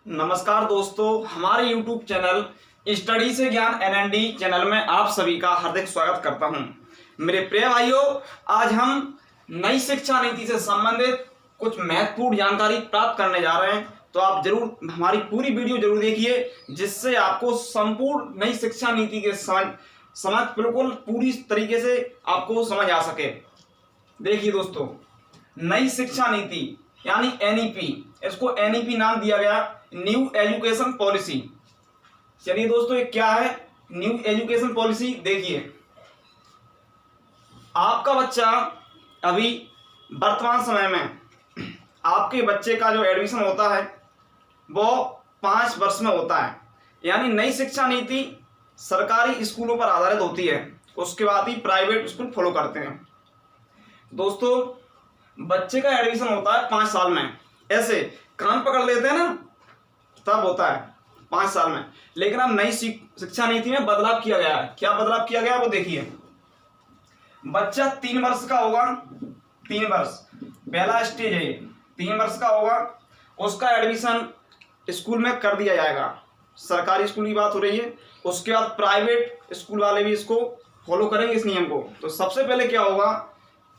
नमस्कार दोस्तों, हमारे YouTube चैनल स्टडी से ज्ञान NND चैनल में आप सभी का हार्दिक स्वागत करता हूं। मेरे प्रिय भाइयों, आज हम नई शिक्षा नीति से संबंधित कुछ महत्वपूर्ण जानकारी प्राप्त करने जा रहे हैं। तो आप जरूर हमारी पूरी वीडियो जरूर देखिए, जिससे आपको संपूर्ण नई शिक्षा नीति के समझ बिल्कुल पूरी तरीके से आपको समझ आ सके। देखिए दोस्तों, नई शिक्षा नीति यानी NEP, इसको NEP नाम दिया गया, न्यू एजुकेशन पॉलिसी। चलिए दोस्तों, ये क्या है न्यू एजुकेशन पॉलिसी? देखिए, आपका बच्चा अभी वर्तमान समय में आपके बच्चे का जो एडमिशन होता है वो 5 वर्ष में होता है। यानी नई शिक्षा नीति सरकारी स्कूलों पर आधारित होती है, उसके बाद ही प्राइवेट स्कूल फॉलो करते हैं। दोस्तों, बच्चे का एडमिशन होता है 5 साल में, ऐसे कान पकड़ लेते हैं ना, तब होता है 5 साल में। लेकिन अब नई शिक्षा नीति में बदलाव किया गया है। क्या बदलाव किया गया वो देखिए। बच्चा 3 वर्ष का होगा, 3 वर्ष पहला स्टेज है, 3 वर्ष का होगा, उसका एडमिशन स्कूल में कर दिया जाएगा। सरकारी स्कूल की बात हो रही है। उसके बाद प्राइवेट स्कूल वाले भी इसको फॉलो करेंगे, इस नियम को। तो सबसे पहले क्या होगा,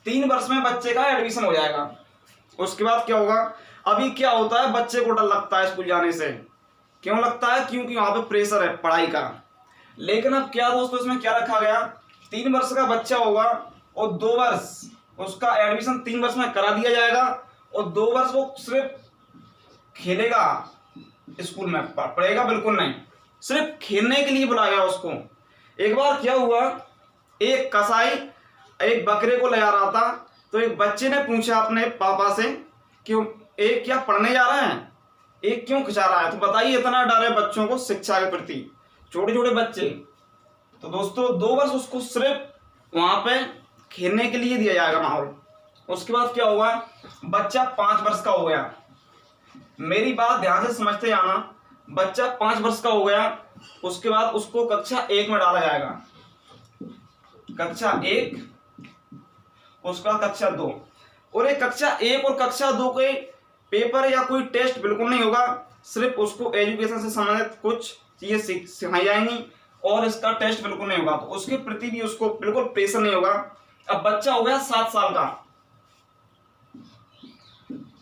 3 वर्ष में बच्चे का एडमिशन हो जाएगा। उसके बाद क्या होगा, अभी क्या होता है, बच्चे को डर लगता है स्कूल जाने से। क्यों लगता है? क्योंकि वहां पे प्रेशर है पढ़ाई का। लेकिन अब क्या दोस्तों, इसमें क्या रखा गया, 3 वर्ष का बच्चा होगा और 2 वर्ष उसका एडमिशन 3 वर्ष में करा दिया जाएगा और 2 वर्ष वो सिर्फ खेलेगा, स्कूल में पढ़ेगा बिल्कुल नहीं, सिर्फ खेलने के लिए बुलाया गया उसको। एक बार क्या हुआ, एक कसाई एक बकरे को ले जा रहा था, तो एक बच्चे ने पूछा अपने पापा से कि एक क्या पढ़ने जा रहे हैं, एक क्यों खिंचा रहा है? तो बताइए, इतना डर है बच्चों को शिक्षा के प्रति, छोटे छोटे बच्चे। तो दोस्तों, 2 वर्ष उसको सिर्फ वहां पे खेलने के लिए दिया जाएगा माहौल। उसके बाद क्या होगा, बच्चा 5 वर्ष का हो गया। मेरी बात ध्यान से समझते जाना। बच्चा 5 वर्ष का हो गया, उसके बाद उसको कक्षा 1 में डाला जाएगा, कक्षा 1, उसका कक्षा 2। और ये कक्षा 1 और कक्षा 2 के पेपर या कोई टेस्ट बिल्कुल नहीं होगा, सिर्फ उसको एजुकेशन से संबंधित कुछ चीजें सिखाई जाएंगी और इसका टेस्ट बिल्कुल नहीं होगा। तो उसके प्रति भी उसको बिल्कुल प्रेशर नहीं होगा। अब बच्चा हो गया 7 साल का,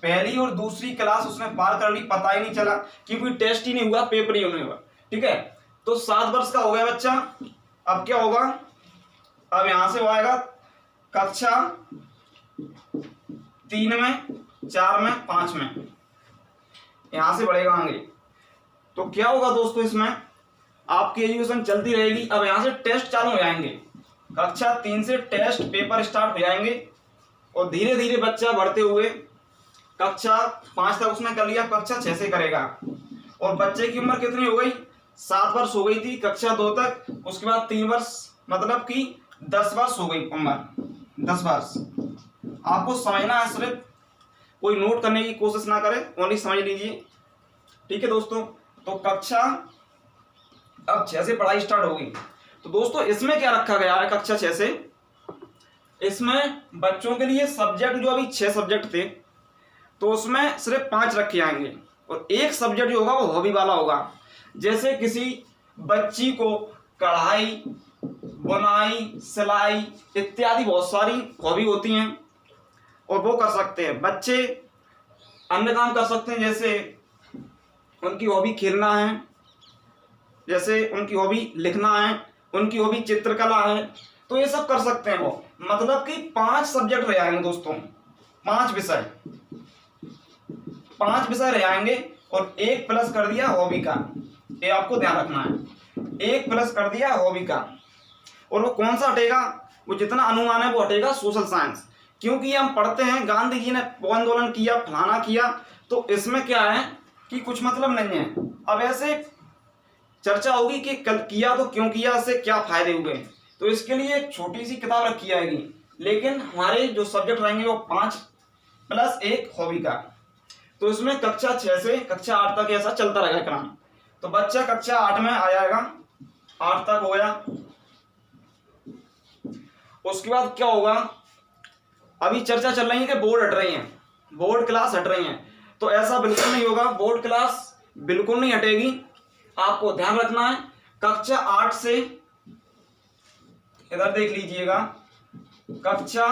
पहली और दूसरी क्लास उसने पार कर ली, पता ही नहीं चला कि कोई टेस्ट ही नहीं हुआ, पेपर ही नहीं हुआ। ठीक है, तो 7 वर्ष का हो गया बच्चा। अब क्या होगा, अब यहां से वो आएगा कक्षा 3 में, 4 में, 5 में, यहां से बढ़ेगा आगे। तो क्या होगा दोस्तों, इसमें आपकी एजुकेशन चलती रहेगी। अब यहां से टेस्ट चालू हो जाएंगे, कक्षा 3 से टेस्ट पेपर स्टार्ट हो जाएंगे और धीरे धीरे बच्चा बढ़ते हुए कक्षा 5 तक उसने कर लिया, कक्षा 6 से करेगा। और बच्चे की उम्र कितनी हो गई, 7 वर्ष हो गई थी कक्षा 2 तक। उसके बाद 3 वर्ष, मतलब कि 10 वर्ष हो गई उम्र, 10 वर्ष। आपको समझना है, सिर्फ कोई नोट करने की कोशिश ना करे, ओनली समझ लीजिए। ठीक है दोस्तों, तो कक्षा अब 6 से पढ़ाई स्टार्ट होगी। तो दोस्तों, इसमें क्या रखा गया है, कक्षा 6 से इसमें बच्चों के लिए सब्जेक्ट जो अभी 6 सब्जेक्ट थे, तो उसमें सिर्फ 5 रखे जाएंगे और एक सब्जेक्ट जो होगा वो हॉबी वाला होगा। जैसे किसी बच्ची को कढ़ाई, बुनाई, सिलाई इत्यादि बहुत सारी हॉबी होती हैं और वो कर सकते हैं। बच्चे अन्य काम कर सकते हैं, जैसे उनकी हॉबी खेलना है, जैसे उनकी हॉबी लिखना है, उनकी हॉबी चित्रकला है, तो ये सब कर सकते हैं वो। मतलब कि 5 सब्जेक्ट रह जाएंगे दोस्तों, 5 विषय, 5 विषय रह जाएंगे और 1 प्लस कर दिया हॉबी का। ये आपको ध्यान रखना है, 1 प्लस कर दिया हॉबी का। और वो कौन सा हटेगा, वो जितना अनुमान है वो हटेगा सोशल साइंस। क्योंकि हम पढ़ते हैं गांधी जी ने आंदोलन किया, फलाना किया, तो इसमें क्या है कि कुछ मतलब नहीं है। अब ऐसे चर्चा होगी कि कल किया तो क्यों किया, इससे क्या फायदे हुए। तो इसके लिए एक छोटी सी किताब रखी जाएगी, लेकिन हमारे जो सब्जेक्ट रहेंगे वो 5 प्लस 1 हॉबी का। तो इसमें कक्षा 6 से कक्षा 8 तक ऐसा चलता रहेगा क्रम। तो बच्चा कक्षा 8 में आ जाएगा, 8 तक हो गया। उसके बाद क्या होगा, अभी चर्चा चल रही है कि बोर्ड हट रही है, बोर्ड क्लास हट रही है। तो ऐसा बिल्कुल नहीं होगा। बोर्ड क्लास बिल्कुल नहीं हटेगी। आपको ध्यान रखना है कक्षा 8 से, इधर देख लीजिएगा, कक्षा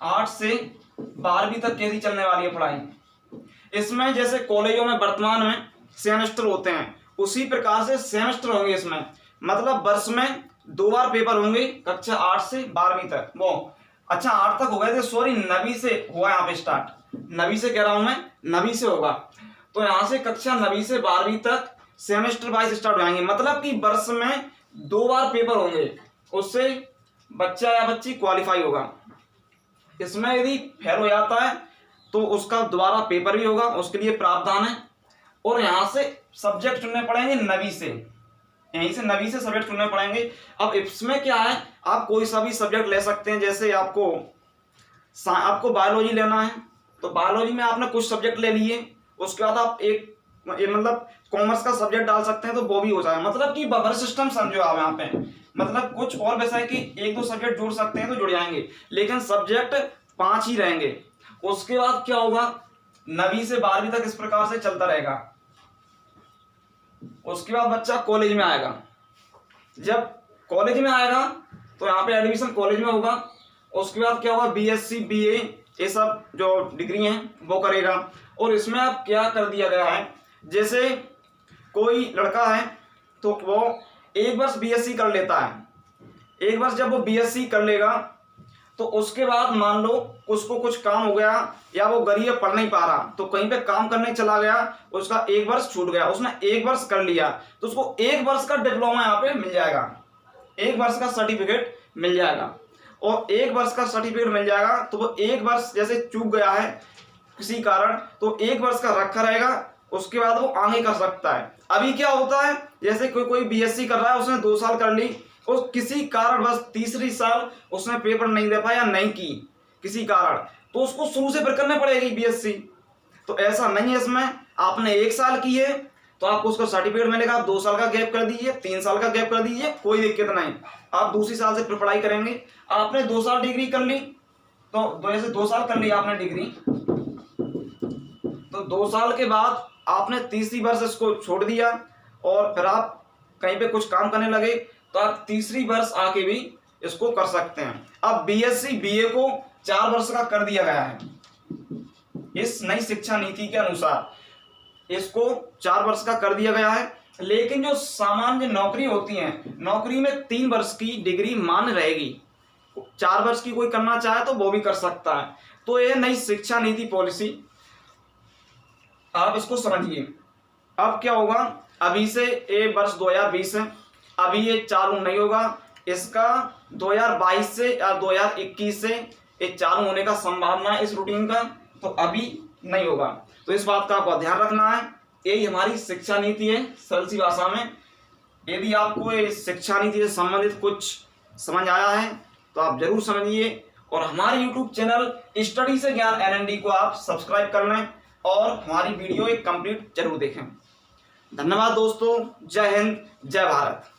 8 से 12वीं तक कैसी चलने वाली है पढ़ाई। इसमें जैसे कॉलेजों में वर्तमान में सेमेस्टर होते हैं, उसी प्रकार से सेमेस्टर होंगे इसमें, मतलब वर्ष में 2 बार पेपर होंगे कक्षा 8 से 12वीं तक। वो अच्छा 8 तक हो गए थे, सॉरी 9वीं से हुआ यहाँ पे स्टार्ट, 9वीं से कह रहा हूं मैं, 9वीं से होगा। तो यहाँ से कक्षा 9वीं से 12वीं तक सेमेस्टर वाइज स्टार्ट हो जाएंगे, मतलब कि वर्ष में 2 बार पेपर होंगे, उससे बच्चा या बच्ची क्वालिफाई होगा। इसमें यदि फेल हो जाता है तो उसका दोबारा पेपर भी होगा, उसके लिए प्रावधान है। और यहाँ से सब्जेक्ट चुनने पड़ेंगे 9वीं से, यहीं से 9वीं से सब्जेक्ट चुनने पड़ेंगे। अब इसमें क्या है, आप कोई सा भी सब्जेक्ट ले सकते हैं। जैसे आपको बायोलॉजी लेना है तो बायोलॉजी में आपने कुछ सब्जेक्ट ले लिए, उसके बाद आप एक मतलब कॉमर्स का सब्जेक्ट डाल सकते हैं तो वो भी हो जाएगा। मतलब कि बफर सिस्टम समझो आप यहाँ पे, मतलब कुछ और वैसा है कि 1-2 सब्जेक्ट जोड़ सकते हैं तो जुड़ जाएंगे, लेकिन सब्जेक्ट 5 ही रहेंगे। उसके बाद क्या होगा, 9वीं से 12वीं तक इस प्रकार से चलता रहेगा। उसके बाद बच्चा कॉलेज में आएगा, जब कॉलेज में आएगा तो यहाँ पे एडमिशन कॉलेज में होगा। उसके बाद क्या होगा, बीएससी बीए ये सब जो डिग्री हैं वो करेगा। और इसमें अब क्या कर दिया गया है, जैसे कोई लड़का है तो वो 1 वर्ष बीएससी कर लेता है, 1 वर्ष जब वो बीएससी कर लेगा तो उसके बाद मान लो उसको कुछ काम हो गया या वो गरीब पढ़ नहीं पा रहा तो कहीं पे काम करने चला गया, उसका 1 वर्ष छूट गया, उसने 1 वर्ष कर लिया तो उसको 1 वर्ष का डिप्लोमा यहाँ पे मिल जाएगा, 1 वर्ष का सर्टिफिकेट मिल जाएगा। और 1 वर्ष का सर्टिफिकेट मिल जाएगा तो वो 1 वर्ष जैसे चूक गया है किसी कारण तो 1 वर्ष का रखा रहेगा, उसके बाद वो आगे कर सकता है। अभी क्या होता है, जैसे कोई बीएससी कर रहा है, उसने 2 साल कर ली और किसी कारण बस तीसरी साल उसने पेपर नहीं दे पाया, नहीं की किसी कारण, तो उसको शुरू से फिर करने पड़ेगी बीएससी। तो ऐसा नहीं है, इसमें आपने 1 साल की है तो आपको उसका सर्टिफिकेट मिलेगा। आप 2 साल का गैप कर दीजिए, 3 साल का गैप कर दीजिए, कोई दिक्कत नहीं, आप दूसरी साल से फिर पढ़ाई करेंगे। आपने 2 साल डिग्री कर ली तो जैसे 2 साल कर ली आपने डिग्री, तो 2 साल के बाद आपने तीसरी वर्ष इसको छोड़ दिया और फिर आप कहीं पे कुछ काम करने लगे तो आप तीसरी वर्ष आके भी इसको कर सकते हैं। अब बीएससी बीए को 4 वर्ष का कर दिया गया है, इस नई शिक्षा नीति के अनुसार इसको 4 वर्ष का कर दिया गया है। लेकिन जो सामान्य नौकरी होती है, नौकरी में 3 वर्ष की डिग्री मान्य रहेगी, 4 वर्ष की कोई करना चाहे तो वो भी कर सकता है। तो ये नई शिक्षा नीति पॉलिसी आप इसको समझिए। अब क्या होगा, अभी से ये वर्ष 2020 है, अभी ये चालू नहीं होगा, इसका 2022 से या 2021 से ये चालू होने का संभावना है इस रूटीन का, तो अभी नहीं होगा। तो इस बात का आपको ध्यान रखना है, यही हमारी शिक्षा नीति है सरल सी भाषा में। यदि आपको ये शिक्षा नीति से संबंधित कुछ समझ आया है तो आप जरूर समझिए और हमारे YouTube चैनल स्टडी से ज्ञान NND को आप सब्सक्राइब कर लें और हमारी वीडियो एक कंप्लीट जरूर देखें। धन्यवाद दोस्तों, जय हिंद, जय भारत।